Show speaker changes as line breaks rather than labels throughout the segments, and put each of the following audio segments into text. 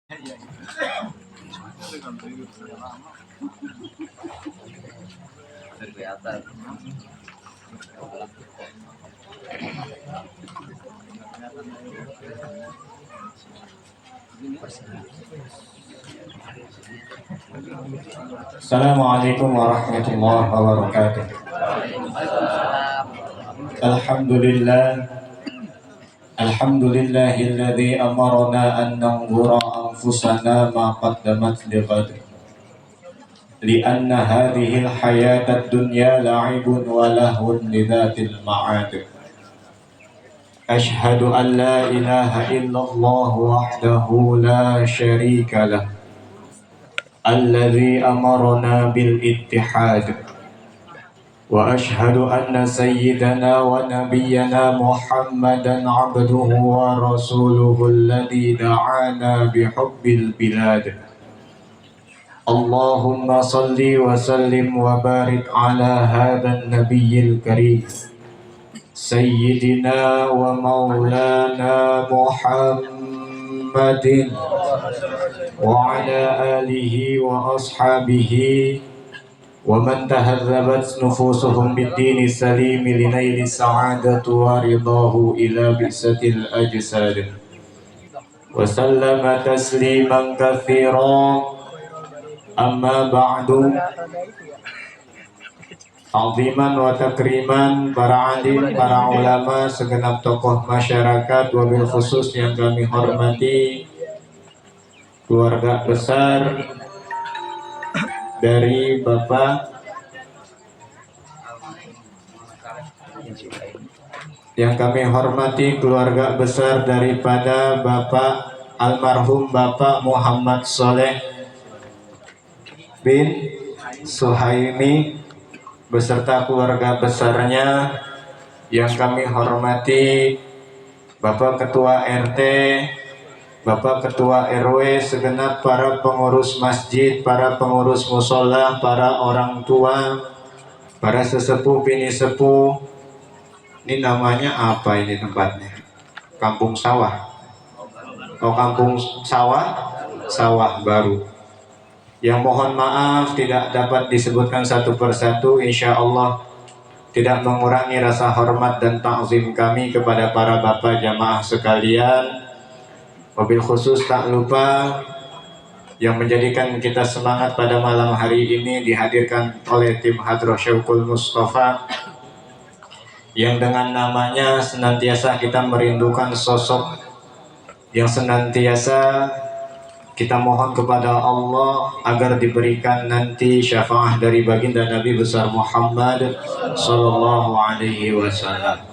Kelihatan.
Assalamualaikum warahmatullahi wabarakatuh. Alhamdulillahilladzi amarna an nanzura anfusana ma qaddamat lighad. Lianna hadhihi al-hayata ad-dunya la'ibun wa lahun lidzatil ma'ad. Ashhadu an la ilaha illallah wahdahu la syarika lah. Alladzi amarna bil ittihad. Wa ashhadu anna sayyidana wa nabiyyana Muhammadan abduhu wa rasuluhu alladzi da'ana bihubbil bilad. Allahumma salli wa sallim wa barik ala hadzal nabiyil karim sayyidina wa maulana Muhammadin wa ala alihi wa ashabihi wa man tahazzabat nufusuhum bid-dini salim linaili sa'adatu wa ridahu ila bi'satil ajsad wa sallama tasliman katsiran. Amma ba'du. Ta'ziman wa takriman para alim, para ulama, segenap tokoh masyarakat, wabil khusus yang kami hormati keluarga besar dari Bapak yang kami hormati keluarga besar daripada Bapak almarhum Bapak Muhammad Soleh bin Suhaimi beserta keluarga besarnya yang kami hormati Bapak Ketua RT, Bapak Ketua RW, segenap para pengurus masjid, para pengurus musola, para orang tua, para sesepuh bini sepuh. Ini namanya apa ini tempatnya? Kampung sawah. Oh, kampung sawah, sawah baru. Yang mohon maaf tidak dapat disebutkan satu persatu, insya Allah tidak mengurangi rasa hormat dan ta'zim kami kepada para bapak jamaah sekalian. Wabil khusus tak lupa yang menjadikan kita semangat pada malam hari ini dihadirkan oleh tim Hadroh Syaukul Mustafa yang dengan namanya senantiasa kita merindukan sosok yang senantiasa kita mohon kepada Allah agar diberikan nanti syafaat dari baginda Nabi besar Muhammad sallallahu alaihi wasallam.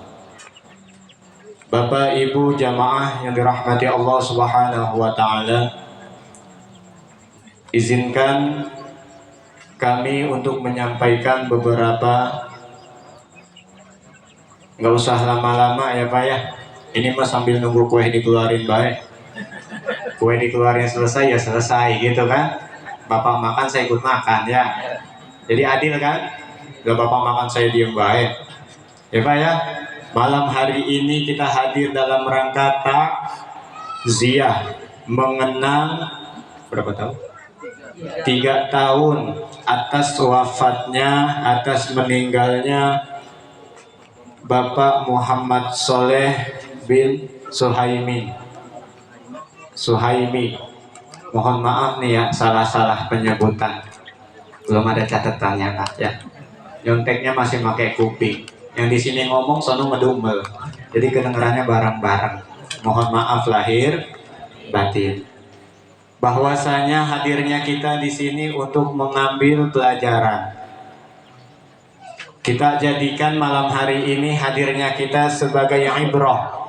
Bapak Ibu jamaah yang dirahmati Allah Subhanahu wa taala, izinkan kami untuk menyampaikan beberapa, nggak usah lama-lama ya Pak ya. Ini mah sambil nunggu kue dikeluarin baik. Kue dikeluarin selesai ya selesai gitu kan. Bapak makan saya ikut makan ya. Jadi adil kan? Gak bapak makan saya diem baik. Ya Pak ya. Malam hari ini kita hadir dalam rangka takziah mengenang berapa tahun? 3 tahun atas wafatnya, atas meninggalnya Bapak Muhammad Soleh bin Suhaimi. Mohon maaf nih ya, salah-salah penyebutan. Belum ada catatannya Pak ya. Nyonteknya masih pakai kuping. Yang di sini ngomong sono ngedumel. Jadi kedengarannya bareng-bareng. Mohon maaf lahir batin. Bahwasanya hadirnya kita di sini untuk mengambil pelajaran. Kita jadikan malam hari ini hadirnya kita sebagai ibrah.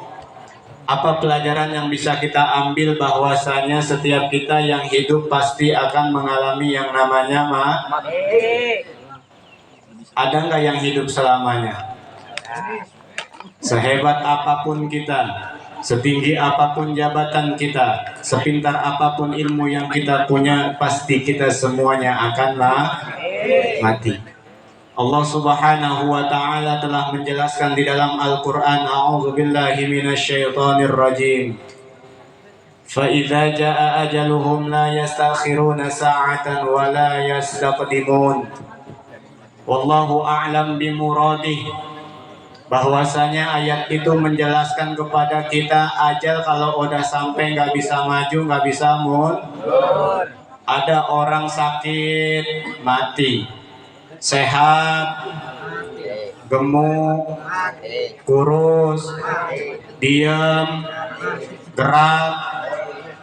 Apa pelajaran yang bisa kita ambil? Bahwasanya setiap kita yang hidup pasti akan mengalami yang namanya mati. Ada nggak yang hidup selamanya? Sehebat apapun kita, setinggi apapun jabatan kita, sepintar apapun ilmu yang kita punya, pasti kita semuanya akan mati. Allah Subhanahu wa taala telah menjelaskan di dalam Al-Qur'an, a'udzubillahi minasyaitonir rajim. فإذا جاء أجلهم لا يستأخرون ساعة ولا يستقدمون والله أعلم بمراده. Bahwasanya ayat itu menjelaskan kepada kita ajal kalau udah sampai nggak bisa maju, nggak bisa mundur. Ada orang sakit mati, sehat gemuk, kurus, diam, gerak,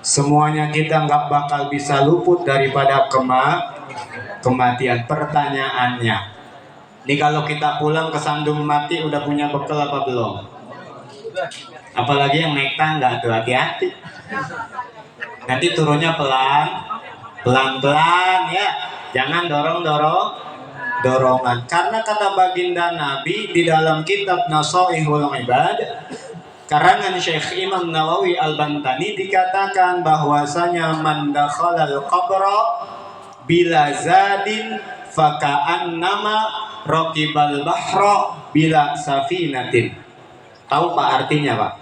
semuanya kita nggak bakal bisa luput daripada kematian. Pertanyaannya, ini kalau kita pulang ke sandung mati udah punya bekal apa belum? Apalagi yang naik tangga tuh, hati-hati. Nanti turunnya pelan-pelan ya. Jangan dorongan. Karena kata baginda Nabi di dalam kitab Nasaihul Ibad karangan Syekh Imam Nawawi Al-Bantani dikatakan bahwasanya man dakhalal qabra bila zadin faka'annama raqibal bahra bila safinatin. Tahu Pak artinya Pak?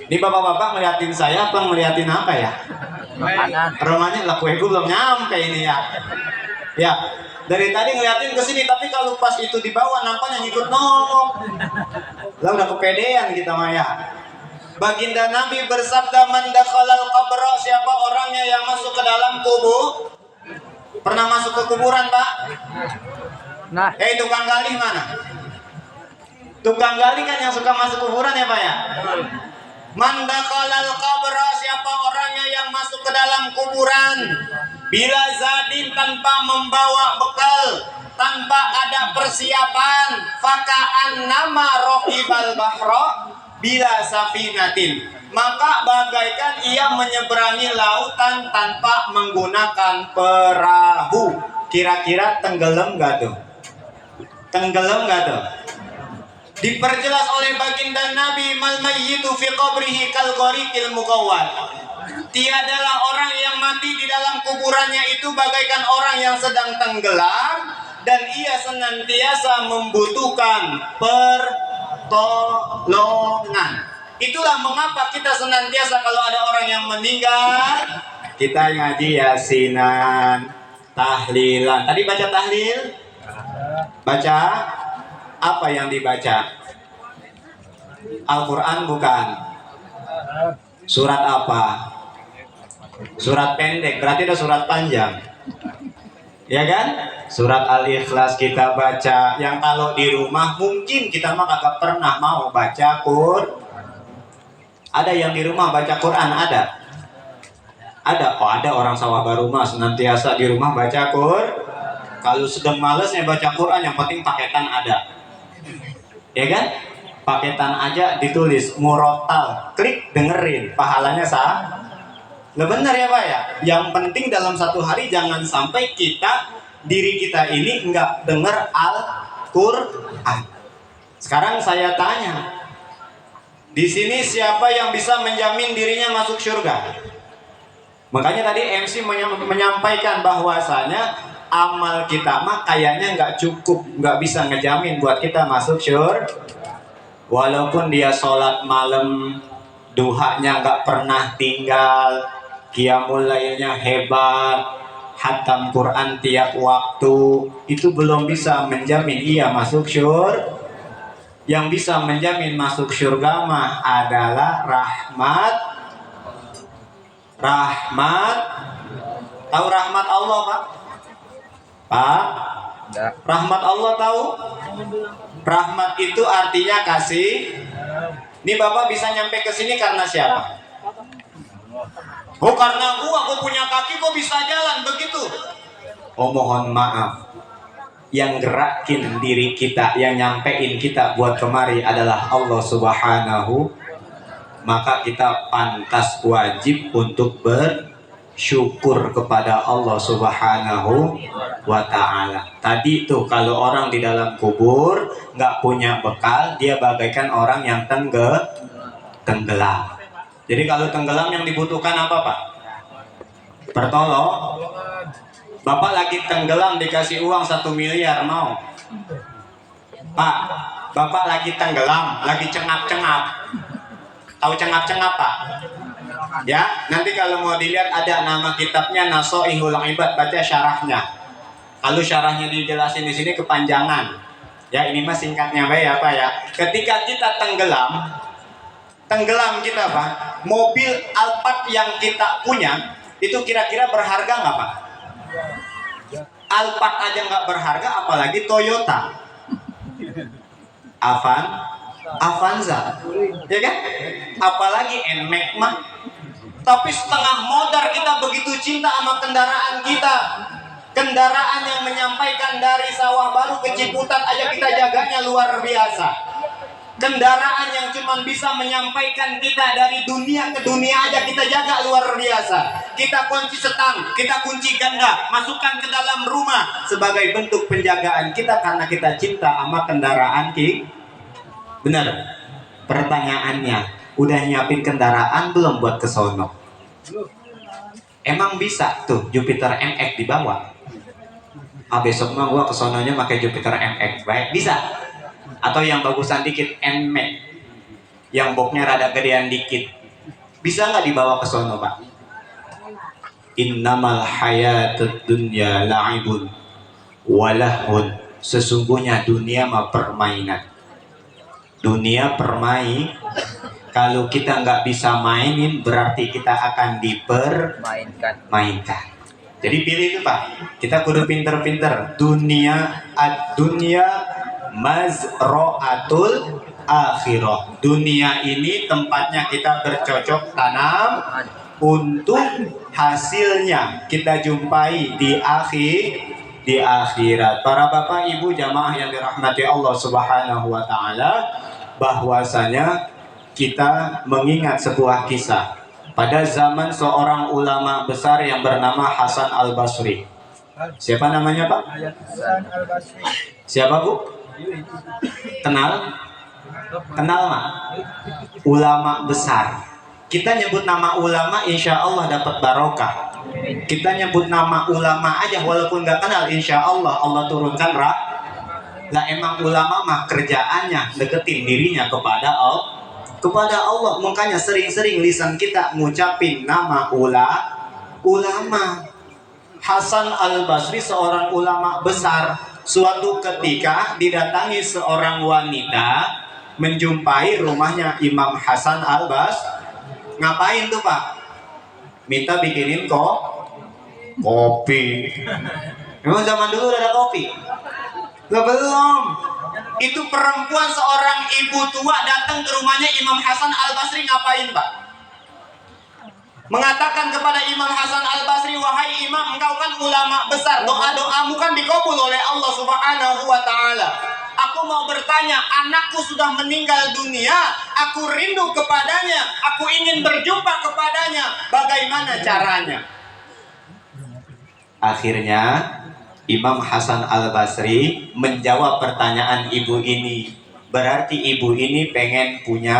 Ini bapak-bapak ngeliatin saya apa ngeliatin apa ya? Rumahnya lah kueku belum nyampe ini ya. Ya, dari tadi ngeliatin ke sini tapi kalau pas itu di bawah nampaknya ngikut nongol. Lah udah kepedean kita Maya. Baginda Nabi bersabda man dakhalal qabra, siapa orangnya yang masuk ke dalam kubur? Pernah masuk ke kuburan, Pak? Nah, tukang gali mana? Tukang gali kan yang suka masuk kuburan ya, Pak ya? Man dakhalal qabra, siapa orangnya yang masuk ke dalam kuburan? Bila zadin, tanpa membawa bekal, tanpa ada persiapan, faka'annama raqibal bahra bila safinatin, maka bagaikan ia menyeberangi lautan tanpa menggunakan perahu. Kira-kira tenggelam gak tuh? Tenggelam gak tuh? Diperjelas oleh baginda Nabi, mal mayyitu fi qabrihi kal ghariqil mugawwal. Tiadalah orang yang mati di dalam kuburannya itu bagaikan orang yang sedang tenggelam dan ia senantiasa membutuhkan pertolongan. Itulah mengapa kita senantiasa kalau ada orang yang meninggal, kita ngaji yasinan, tahlilan. Tadi baca tahlil? Baca apa yang dibaca? Al-Quran bukan? Surat apa? Surat pendek, berarti ada surat panjang. Ya kan? Surat Al-Ikhlas kita baca. Yang kalau di rumah mungkin kita mah kagak pernah mau baca Quran. Ada yang di rumah baca Quran? Ada? Ada? Oh ada orang sawah baru mah senantiasa di rumah baca Quran. Kalau sedang malesnya baca Quran, yang penting paketan ada. Ya kan? Paketan aja ditulis murotal, klik dengerin, pahalanya sah. Nah benar ya Pak ya? Yang penting dalam satu hari jangan sampai diri kita ini enggak dengar Al-Quran. Sekarang saya tanya, di sini siapa yang bisa menjamin dirinya masuk surga? Makanya tadi MC menyampaikan bahwasanya amal kita mah kayaknya nggak cukup, nggak bisa ngejamin buat kita masuk surga. Walaupun dia sholat malam, duhanya nggak pernah tinggal, qiyamul lailnya hebat, hatam Quran tiap waktu, itu belum bisa menjamin ia masuk surga. Yang bisa menjamin masuk surga mah adalah rahmat. Tahu rahmat Allah Pak? Pak? Rahmat Allah tahu? Rahmat itu artinya kasih. Ini Bapak bisa nyampe ke sini karena siapa? Oh karena gua punya kaki gua bisa jalan begitu. Oh mohon maaf, yang gerakin diri kita, yang nyampein kita buat kemari adalah Allah Subhanahu. Maka kita pantas wajib untuk bersyukur kepada Allah Subhanahu wa ta'ala. Tadi tuh kalau orang di dalam kubur nggak punya bekal, dia bagaikan orang yang tenggelam. Jadi kalau tenggelam yang dibutuhkan apa Pak? Pertolong. Bapak lagi tenggelam dikasih uang 1 miliar mau? Pak, Bapak lagi tenggelam, lagi cengap-cengap. Tahu cengap-cengap Pak? Ya, nanti kalau mau dilihat ada nama kitabnya Nasoihul Ibad, baca syarahnya. Kalau syarahnya dijelasin di sini kepanjangan. Ya, ini mah singkatnya bae apa ya? Ketika kita tenggelam kita Pak, mobil Alphard yang kita punya itu kira-kira berharga nggak Pak? Alphard aja nggak berharga, apalagi Toyota, Avanza, ya kan? Apalagi Nmax mah. Tapi setengah modar kita begitu cinta sama kendaraan kita. Kendaraan yang menyampaikan dari Sawah Baru ke Ciputat aja kita jaganya luar biasa. Kendaraan yang cuma bisa menyampaikan kita dari dunia ke dunia aja kita jaga luar biasa. Kita kunci setang, kita kunci ganda, masukkan ke dalam rumah sebagai bentuk penjagaan kita karena kita cinta sama kendaraan kita. Benar. Pertanyaannya, udah nyiapin kendaraan belum buat ke sono? Emang bisa tuh Jupiter MX dibawa? Besok mah gua ke sononya pakai Jupiter MX, baik bisa. Atau yang bagusan dikit NMAX, yang boxnya rada gedean dikit, bisa nggak dibawa ke sono Pak? Innamal hayatud dunya la'ibun walahun. Sesungguhnya dunia mah permainan. Dunia permain. Kalau kita nggak bisa mainin, berarti kita akan dipermainkan. Jadi pilih itu Pak. Kita kudu pinter-pinter. Dunia mazro'atul akhirah. Dunia ini tempatnya kita bercocok tanam untuk hasilnya kita jumpai di akhirat. Para bapak ibu jamaah yang dirahmati Allah Subhanahu wa taala, bahwasanya kita mengingat sebuah kisah pada zaman seorang ulama besar yang bernama Hasan Al-Basri. Siapa namanya Pak?
Hasan Al-Basri.
Siapa Bu? Kenal? Kenal Mak? Ulama besar. Kita nyebut nama ulama insya Allah dapat barokah. Kita nyebut nama ulama aja walaupun nggak kenal, insya Allah Allah turunkan lah. Emang ulama mah kerjaannya deketin dirinya kepada Allah. Makanya sering-sering lisan kita ngucapin nama ulama. Hasan Al-Basri seorang ulama besar. Suatu ketika didatangi seorang wanita menjumpai rumahnya Imam Hasan Al-Basri. Ngapain tuh Pak? Minta bikinin kopi. Memang zaman dulu udah ada kopi? Belum. Itu perempuan seorang ibu tua datang ke rumahnya Imam Hasan Al-Basri, ngapain Pak? Mengatakan kepada Imam Hasan Al-Basri, wahai Imam, engkau kan ulama besar, doa-doamu kan dikabul oleh Allah Subhanahu wa taala. Aku mau bertanya, anakku sudah meninggal dunia, aku rindu kepadanya, aku ingin berjumpa kepadanya, bagaimana caranya? Akhirnya Imam Hasan Al-Basri menjawab pertanyaan ibu ini. Berarti ibu ini pengen punya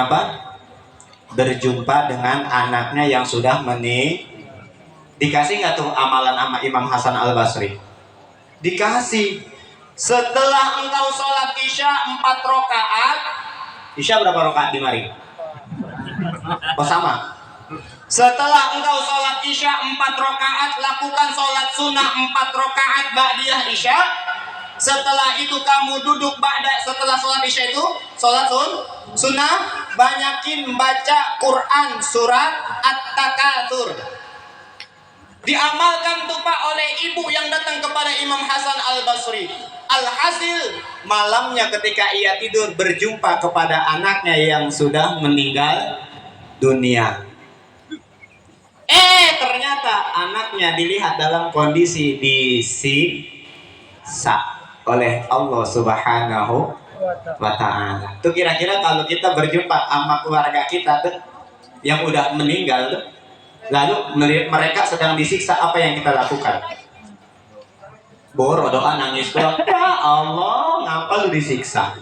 apa? Berjumpa dengan anaknya yang sudah Dikasih nggak tuh amalan sama Imam Hasan Al-Basri? Dikasih. Setelah engkau sholat Isya 4 rakaat. Isya berapa rakaat di mari? Oh sama. Setelah engkau sholat Isya 4 rakaat, lakukan sholat sunnah 4 rakaat ba'diyah Isya. Setelah itu kamu duduk setelah sholat Isya itu sholat sunnah, banyakin baca Quran surat At-Takatsur. Diamalkan tuh Pak oleh ibu yang datang kepada Imam Hasan Al-Basri. Alhasil malamnya ketika ia tidur berjumpa kepada anaknya yang sudah meninggal dunia. Ternyata anaknya dilihat dalam kondisi disiksa oleh Allah Subhanahu wa ta'ala. Tuh kira-kira kalau kita berjumpa sama keluarga kita tuh yang udah meninggal tuh, lalu mereka sedang disiksa, apa yang kita lakukan? Boro doa nangis doang. Ya Allah, ngapa lu disiksa?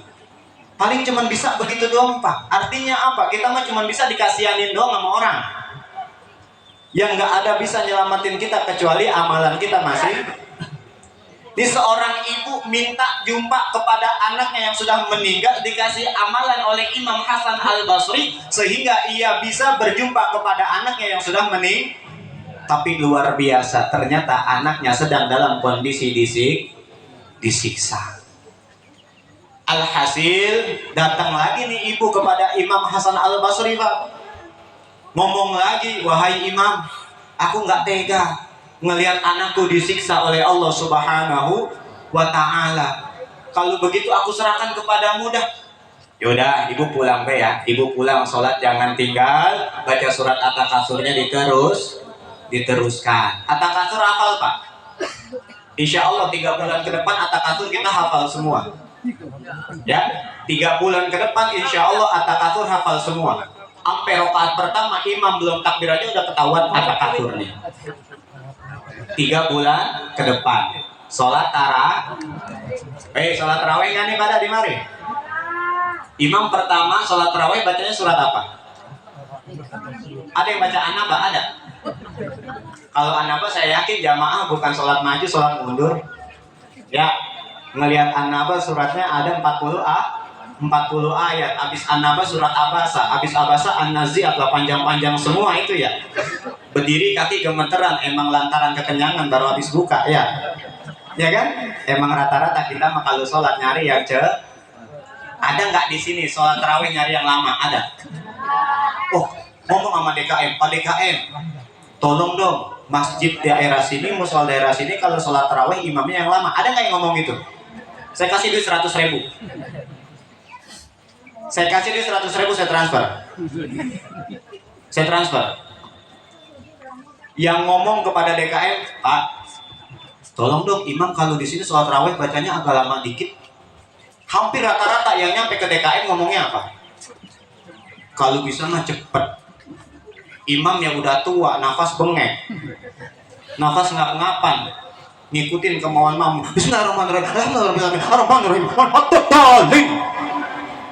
Paling cuman bisa begitu doang Pak. Artinya apa? Kita mah cuman bisa dikasihanin doang sama orang. Yang nggak ada bisa nyelamatin kita kecuali amalan kita masing.
Ini seorang ibu minta jumpa kepada anaknya yang sudah meninggal, dikasih amalan oleh Imam Hasan Al-Basri sehingga ia bisa berjumpa kepada anaknya yang sudah meninggal. Tapi luar biasa, ternyata anaknya sedang dalam kondisi disiksa. Alhasil datang lagi nih ibu kepada Imam Hasan Al-Basri, Pak. Ngomong lagi, wahai Imam, aku nggak tega ngelihat anakku disiksa oleh Allah Subhanahu wa Ta'ala. Kalau begitu aku serahkan kepadamu dah. Yaudah, ibu pulang be ya. Ibu pulang, sholat jangan tinggal, baca surat At-Takasurnya diteruskan. At-Takasur hafal Pak? Insya Allah 3 bulan ke depan At-Takasur kita hafal semua. Ya, 3 bulan ke depan insya Allah At-Takasur hafal semua. Sampai rakaat pertama imam belum takbir aja udah ketahuan At-Takasurnya. 3 bulan ke depan sholat tarawih kan nih pada di mari. Imam pertama sholat tarawih bacanya surat apa? Ada yang baca An-Naba? Ada? Kalau An-Naba saya yakin jamaah bukan sholat maju, sholat mundur ya. Ngelihat An-Naba suratnya ada 40 ayat. Habis An-Naba surat Abasa, habis Abasa An-Nazi'at lah, panjang-panjang semua itu ya. Berdiri kaki gemeteran, emang lantaran kekenyangan baru habis buka ya. Ya kan? Emang rata-rata kita mah kalau sholat nyari yang ada nggak di sini sholat tarawih nyari yang lama? Ada? Oh, ngomong sama DKM, Pak DKM, tolong dong masjid daerah sini, musola daerah sini kalau sholat tarawih imamnya yang lama. Ada nggak yang ngomong gitu? Saya kasih duit 100.000. Saya kasih duit 100.000, saya transfer. Yang ngomong kepada DKM, Pak, tolong dong imam kalau di sini sholat tarawih bacanya agak lama dikit. Hampir rata-rata yang nyampe ke DKM ngomongnya apa? Kalau bisa mah cepet. Imam yang udah tua, nafas bengek, nafas ngap-ngapan, ngikutin kemauan makmum. Bismillahirrahmanirrahim.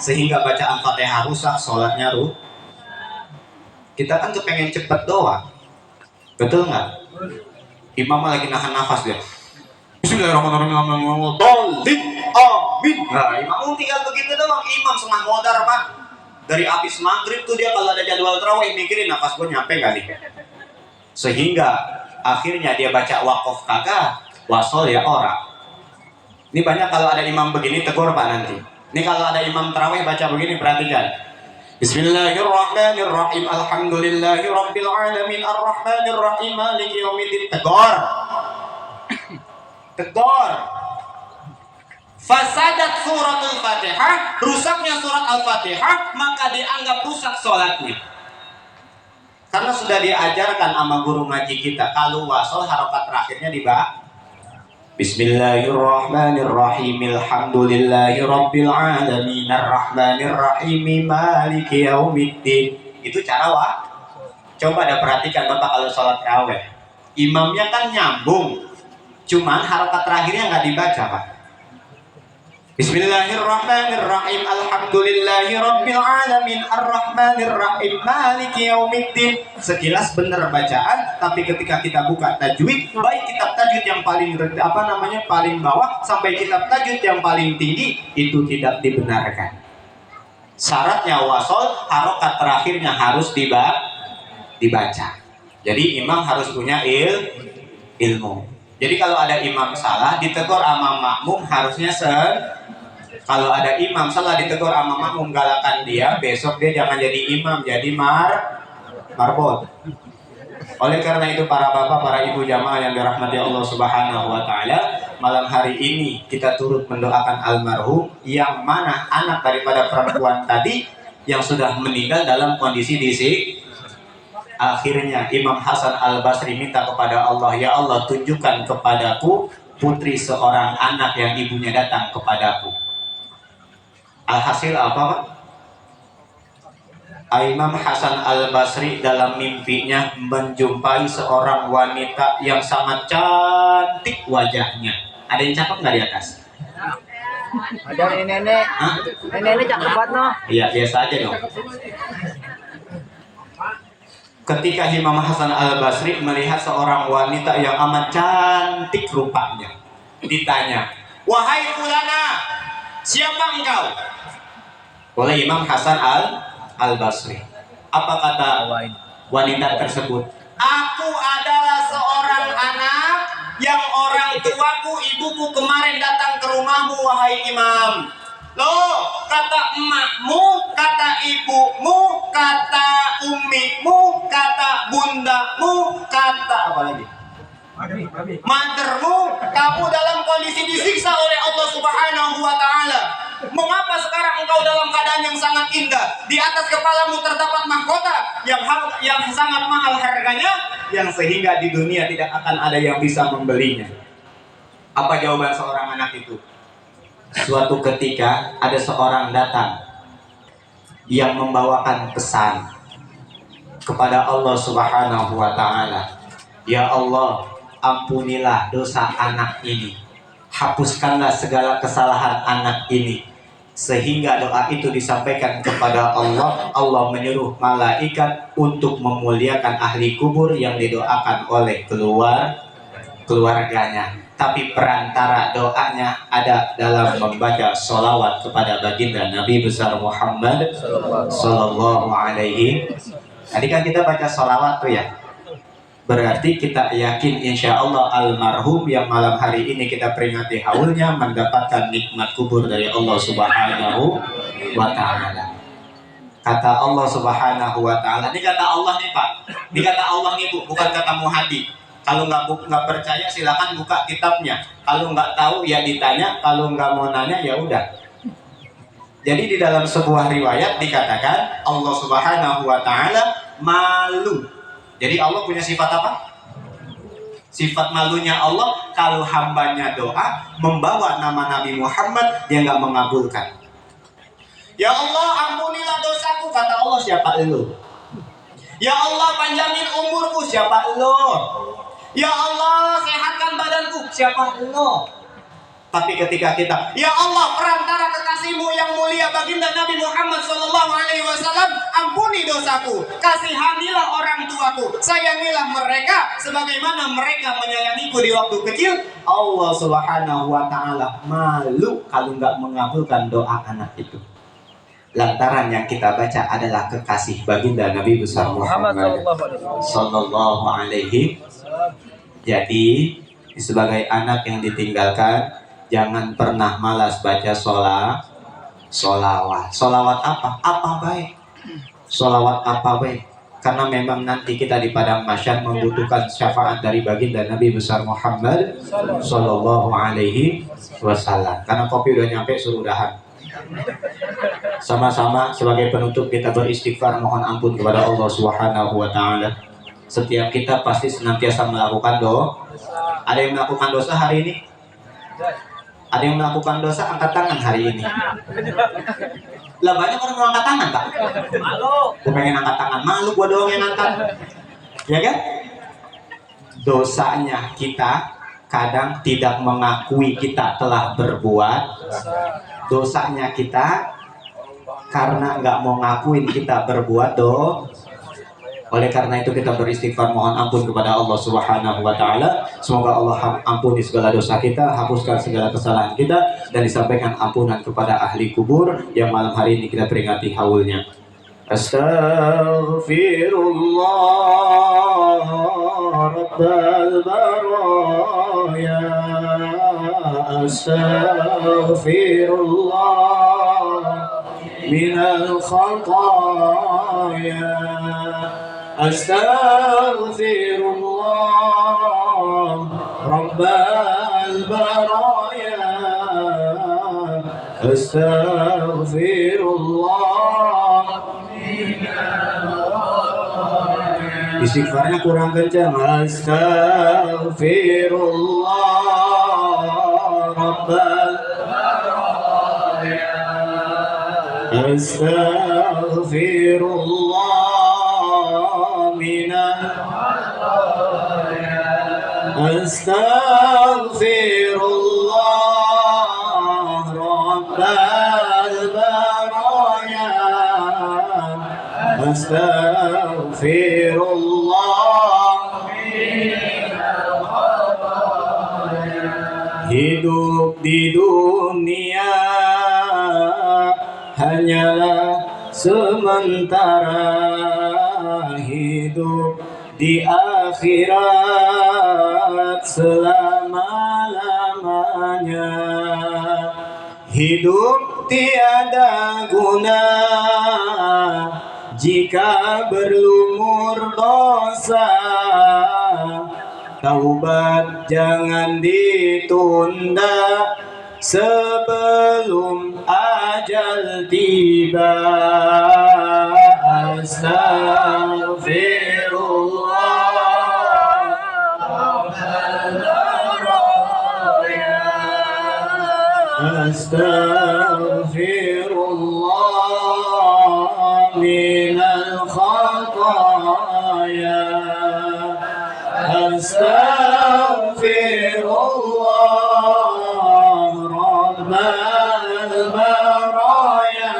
Sehingga bacaan Fatihah rusak, sholatnya Kita kan kepengen cepet doang. Betul nggak? Imam lagi nahan nafas dia. Bismillahirrahmanirrahim. Amin. Nah, imam tinggal begitu doang. Imam setengah modar Pak. Dari habis maghrib tuh dia kalau ada jadwal tarawih mikirin nafas gue nyampe nggak nih. Sehingga akhirnya dia baca waqaf kagak, wasol ya ora. Ini banyak kalau ada imam begini tegur Pak nanti. Ini kalau ada imam tarawih baca begini perhatikan. Bismillahirrahmanirrahim. Alhamdulillahirabbil alamin arrahmanirrahim maliki yaumiddin. Tegur. Fasadat suratul Fatihah, rusaknya surat Al-Fatihah, maka dianggap rusak sholatnya. Karena sudah diajarkan sama guru ngaji kita, kalau wasol harokat terakhirnya dibaca Bismillahirrahmanirrahim. Alhamdulillahirabbil alamin arrahmanirrahim maliki yaumiddin. Itu cara coba ada perhatikan Bapak kalau sholat tarawih. Imamnya kan nyambung, cuman harokat terakhirnya nggak dibaca Pak. Bismillahirrahmanirrahim. Alhamdulillahirabbil alamin arrahmanirrahim maliki yaumiddin. Sekilas benar bacaan, tapi ketika kita buka tajwid, baik kitab tajwid yang paling paling bawah sampai kitab tajwid yang paling tinggi, itu tidak dibenarkan. Syaratnya wasol, harokat terakhirnya harus dibaca. Jadi imam harus punya ilmu. Jadi kalau ada imam salah ditegur sama makmum harusnya kalau ada imam salah ditegur sama makmum galakan dia, besok dia jangan jadi imam, jadi marbot. Oleh karena itu para bapak, para ibu jamaah yang dirahmati Allah Subhanahu wa Ta'ala, malam hari ini kita turut mendoakan almarhum yang mana anak daripada perempuan tadi yang sudah meninggal dalam kondisi Akhirnya Imam Hasan Al-Basri minta kepada Allah, ya Allah tunjukkan kepadaku putri seorang anak yang ibunya datang kepadaku. Alhasil apa Pak? Imam Hasan Al-Basri dalam mimpinya menjumpai seorang wanita yang sangat cantik wajahnya. Ada yang cakep nggak di atas?
Ada nenek. Nenek cakep banget no.
Iya biasa aja dong. Ketika Imam Hasan Al-Basri melihat seorang wanita yang amat cantik rupanya, ditanya, wahai fulana, siapa engkau? Oleh Imam Hasan al-Basri. Apa kata wanita tersebut? Aku adalah seorang anak yang orang tuaku, ibuku kemarin datang ke rumahmu, wahai Imam. Loh, kata emakmu, kata ibumu, kata ummimu, kata bundamu, kata apa lagi? Mothermu, kamu dalam kondisi disiksa oleh Allah Subhanahu wa Ta'ala. Mengapa sekarang engkau dalam keadaan yang sangat indah? Di atas kepalamu terdapat mahkota yang sangat mahal harganya, yang sehingga di dunia tidak akan ada yang bisa membelinya. Apa jawaban seorang anak itu? Suatu ketika ada seorang datang yang membawakan pesan kepada Allah Subhanahu wa Ta'ala. Ya Allah, ampunilah dosa anak ini, hapuskanlah segala kesalahan anak ini. Sehingga doa itu disampaikan kepada Allah. Allah menyuruh malaikat untuk memuliakan ahli kubur yang didoakan oleh keluarganya. Tapi perantara doanya ada dalam membaca sholawat kepada baginda Nabi besar Muhammad Sallallahu Alaihi. Tadi kan kita baca sholawat tuh ya. Berarti kita yakin insya Allah almarhum yang malam hari ini kita peringati haulnya mendapatkan nikmat kubur dari Allah Subhanahu wa Ta'ala. Kata Allah Subhanahu wa Ta'ala, ini kata Allah nih Pak, ini kata Allah nih Bu, bukan kata Muhadi. Kalau nggak percaya silakan buka kitabnya. Kalau nggak tahu ya ditanya. Kalau nggak mau nanya ya udah. Jadi di dalam sebuah riwayat dikatakan Allah Subhanahu wa Ta'ala malu. Jadi Allah punya sifat apa? Sifat malunya Allah kalau hambanya doa membawa nama Nabi Muhammad dia nggak mengabulkan. Ya Allah ampunilah dosaku, kata Allah, siapa elu? Ya Allah panjangin umurku, siapa elu? Ya Allah sehatkan badanku, siapa elu? Tapi ketika kita, ya Allah perantara kekasihmu yang mulia baginda Nabi Muhammad SAW, ampuni dosaku, kasihanilah orang tuaku, sayangilah mereka sebagaimana mereka menyayangiku di waktu kecil. Allah Subhanahu wa Ta'ala malu kalau nggak mengabulkan doa anak itu. Lantaran yang kita baca adalah kekasih baginda Nabi besar Muhammad Sallallahu Alaihi. Jadi sebagai anak yang ditinggalkan, jangan pernah malas baca solawat. Solawat apa? Apa baik? Solawat apa baik? Karena memang nanti kita di padang mahsyar membutuhkan syafaat dari baginda Nabi besar Muhammad Sallallahu Alaihi Wasallam. Karena kopi udah nyampe, suruh udahan. Sama-sama sebagai penutup kita beristighfar mohon ampun kepada Allah Subhanahu wa Ta'ala. Setiap kita pasti senantiasa melakukan dosa. Ada yang melakukan dosa hari ini? Ada yang melakukan dosa, angkat tangan hari ini. Lah banyak orang mau angkat tangan, Pak. Malu. Gue pengen angkat tangan, malu gua doang yang angkat. Ya kan? Dosanya kita kadang tidak mengakui kita telah berbuat. Dosanya kita karena nggak mau ngakuin kita berbuat dosa. Oleh karena itu kita beristighfar mohon ampun kepada Allah Subhanahu wa Ta'ala. Semoga Allah ampuni segala dosa kita, hapuskan segala kesalahan kita, dan disampaikan ampunan kepada ahli kubur yang malam hari ini kita peringati haulnya. Astaghfirullah Rabbal baraya. Astaghfirullah minal khataya. Astaghfirullah Rabbal baraya. Astaghfirullah. Istighfarnya kurang kencang. Astaghfirullah Rabbal baraya. Astaghfirullah Astaghfirullah Rabbal baraya. Astaghfirullah
Hidup di dunia hanyalah sementara, hidup di akhirat selama-lamanya. Hidup tiada guna jika berlumur dosa. Taubat jangan ditunda sebelum ajal tiba. Astaghfirullah minal khataya. Astaghfirullah rabbal baraya.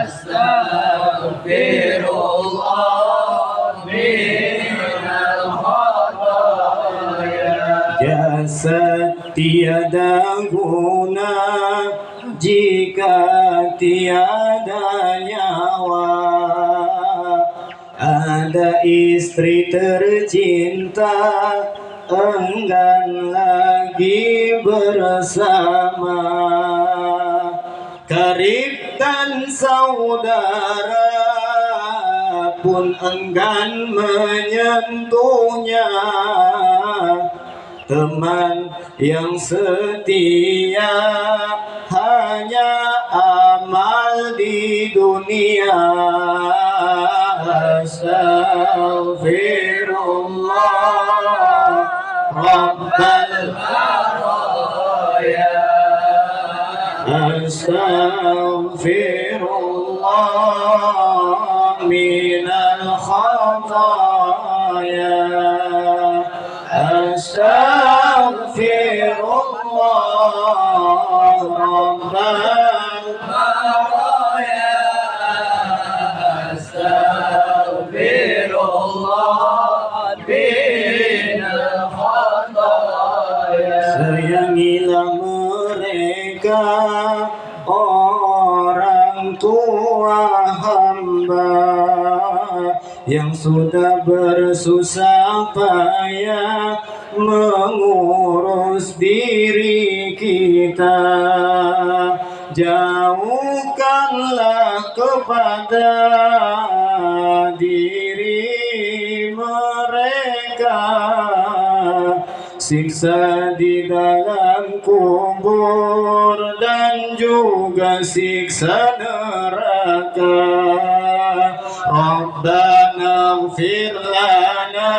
Astaghfirullah minal khataya. Jasad tiada guna jika tiada nyawa. Ada istri tercinta enggan lagi bersama. Karib dan saudara pun enggan menyentuhnya. Teman yang setia hanya amal di dunia. Astaghfirullah rabbal baraya. Astaghfirullah minal khataya. Astaghfirullah rabbal baraya. Astaghfirullah minal khataya. Sayangilah mereka orang tua hamba yang sudah bersusah payah mengurus diri kita. Jauhkanlah kepada diri mereka siksa di dalam kubur dan juga siksa neraka. Rabbana ighfir lana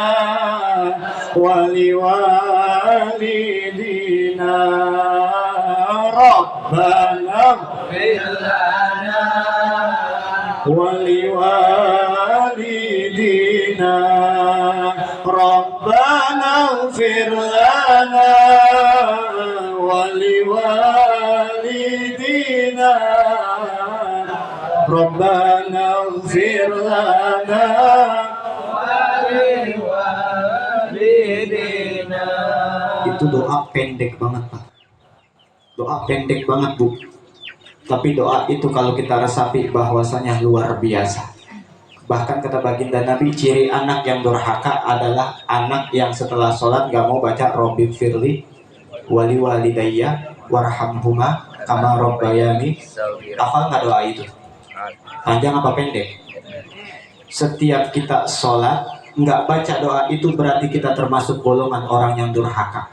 wa liwalidina. Rabbana ighfir lana wa liwalidina. Rabbana ighfir lana wa liwalidina. Rabbana ighfir lana wa liwalidina. Itu doa pendek banget, Pak. Doa pendek banget, Bu. Tapi doa itu kalau kita resapi bahwasanya luar biasa. Bahkan kata baginda Nabi, ciri anak yang durhaka adalah anak yang setelah sholat gak mau baca Robbi firli wali walidayya warhamhuma kama robbayani. Hafal nggak doa itu? Panjang apa pendek? Setiap kita sholat nggak baca doa itu berarti kita termasuk golongan orang yang durhaka.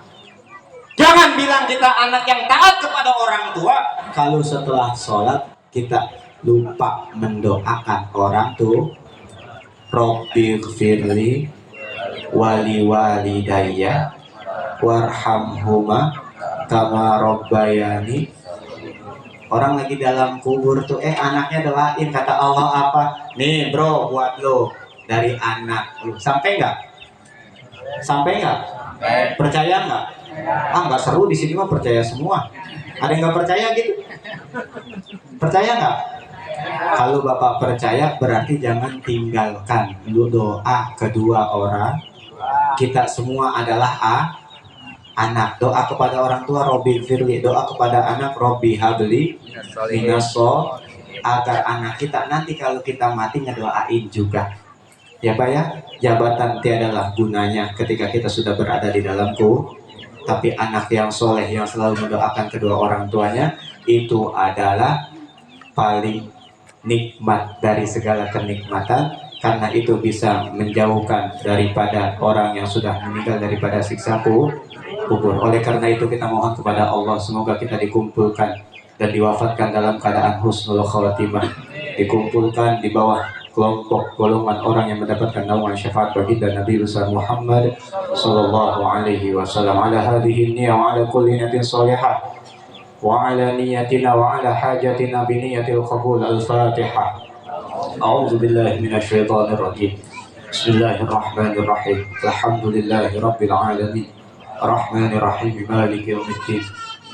Jangan bilang kita anak yang taat kepada orang tua kalau setelah sholat kita lupa mendoakan orang tua. Robbi firli wali walidayya warhamhuma kama robbayani. Orang lagi dalam kubur tuh anaknya doain, kata Allah apa? Nih bro, buat lo dari anak lu. Sampai nggak? Sampai nggak? Percaya nggak? Nggak seru di sini mah, percaya semua. Ada yang nggak percaya gitu? Percaya nggak? Kalau Bapak percaya berarti jangan tinggalkan doa kedua orang. Kita semua adalah anak, doa kepada orang tua Robbi firli, doa kepada anak Robbi habli minaso, agar anak kita nanti kalau kita mati ngedoain juga. Ya Pak ya, jabatan tiadalah gunanya ketika kita sudah berada di dalamku, tapi anak yang soleh yang selalu mendoakan kedua orang tuanya itu adalah paling nikmat dari segala kenikmatan, karena itu bisa menjauhkan daripada orang yang sudah meninggal daripada siksa kubur. Oleh karena itu kita mohon kepada Allah semoga kita dikumpulkan dan diwafatkan dalam keadaan husnul khawatimah, dikumpulkan di bawah kelompok golongan orang yang mendapatkan naungan syafaat baginda Nabi besar Muhammad sallallahu alaihi wasallam. Ala hadhihi niyyah wa ala kulli niyatin salihah wa ala niyatina wa ala hajatina bi niyatil qabul. Al-Fatihah. A'udzu billahi minasy syaithanir rajim. Bismillahirrahmanirrahim. Alhamdulillahi rabbil alamin. Arrahmanir rahim. Maliki yaumiddin.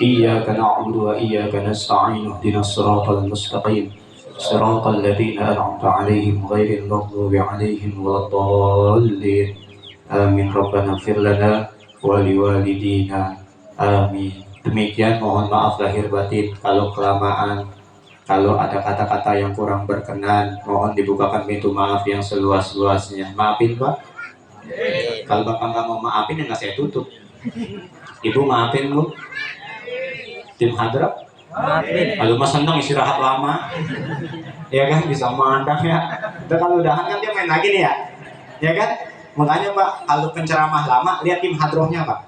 Iyyaka na'budu wa iyyaka nasta'in. Ihdinas siratal mustaqim. Siratal ladzina an'amta 'alaihim ghairil maghdubi 'alaihim waladdallin. Amin. Rabbana ighfir lana wa liwalidina. Amin. Demikian, mohon maaf lahir batin kalau kelamaan, kalau ada kata-kata yang kurang berkenan, mohon dibukakan pintu maaf yang seluas-luasnya. Maafin Pak. Kalau Bapak nggak mau maafin ya nggak saya tutup. Ibu maafin Bu. Tim hadrat. Kalau mas senang istirahat lama, ya kan bisa mandang ya. Dan kalau udahan kan dia main lagi nih ya kan. Makanya Pak, kalau penceramah lama lihat tim hadrohnya Pak.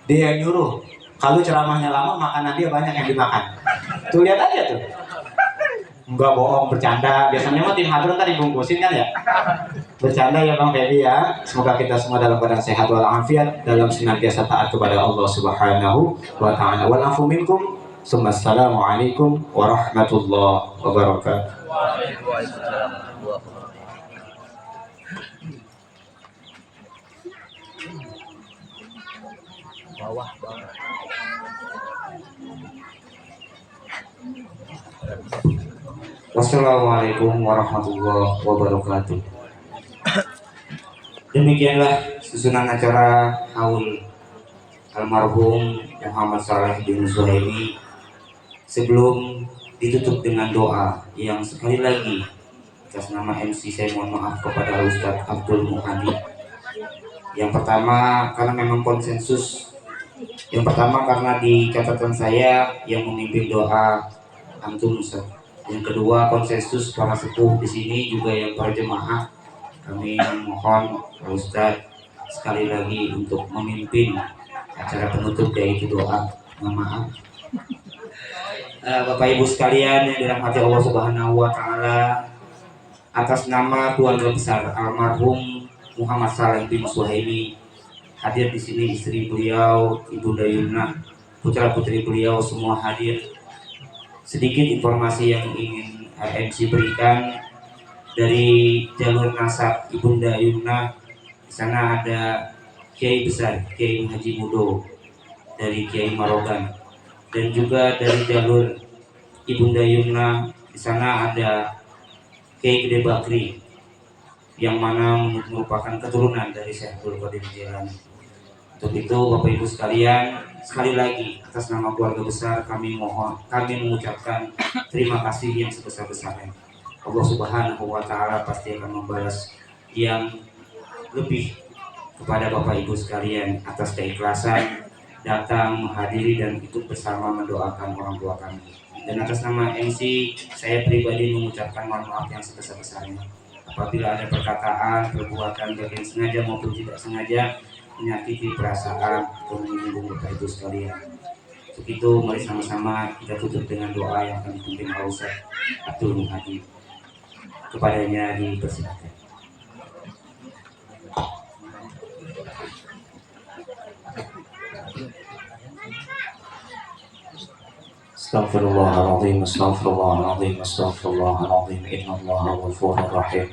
Dia yang nyuruh. Kalau ceramahnya lama makanan dia banyak yang dimakan. Tuh lihat aja tuh. Enggak bohong, bercanda. Biasanya mah tim hadroh tadi dibungkusin kan ya. Bercanda ya Bang Feby ya. Semoga kita semua dalam keadaan sehat walafiat, dalam senantiasa taat kepada Allah Subhanahu wa taala. Wal afu minkum. Assalamualaikum warahmatullahi wabarakatuh. Wassalamualaikum warahmatullahi wabarakatuh. Demikianlah susunan acara haul almarhum Muhammad Saleh bin Zuhaimi. Sebelum ditutup dengan doa yang sekali lagi atas nama MC saya mohon maaf kepada Ustadz Abdul Muhadi. Yang pertama karena memang konsensus. Yang pertama karena di catatan saya yang memimpin doa antum Ustaz. Yang kedua konsensus para sepuh di sini juga yang para jemaah. Kami mohon Ustadz sekali lagi untuk memimpin acara penutup yaitu doa. Mohon maaf. Bapak Ibu sekalian yang dirahmati Allah Subhanahu wa taala, atas nama keluarga besar almarhum Muhammad Saleh bin Zuhaimi, hadir di sini istri beliau, Ibunda Yumnah, putra-putri beliau semua hadir. Sedikit informasi yang ingin MC berikan dari jalur nasab Ibunda Yumnah. Di sana ada Kiai besar, Kiai Haji Mudo dari Kiai Marogan. Dan juga dari jalur Ibunda Yumnah di sana ada Kiai Gede Bakri yang mana merupakan keturunan dari Syekh Abdul Qadir Jailani. Untuk itu Bapak Ibu sekalian, sekali lagi atas nama keluarga besar kami mengucapkan terima kasih yang sebesar-besarnya. Allah Subhanahu wa taala pasti akan membalas yang lebih kepada Bapak Ibu sekalian atas keikhlasan datang menghadiri dan ikut bersama mendoakan orang tua kami. Dan atas nama MC saya pribadi mengucapkan mohon maaf yang sebesar-besarnya apabila ada perkataan, perbuatan baik yang sengaja maupun tidak sengaja menyakiti perasaan atau menyinggung Bapak Ibu sekalian. Untuk itu mari sama-sama kita tutup dengan doa yang akan dipimpin oleh Ustaz Abdul Muhadi. Kepadanya dipersilakan. Astaghfirullahaladzim, astaghfirullahaladzim, astaghfirullahaladzim. Innallaha ghafurur rahim.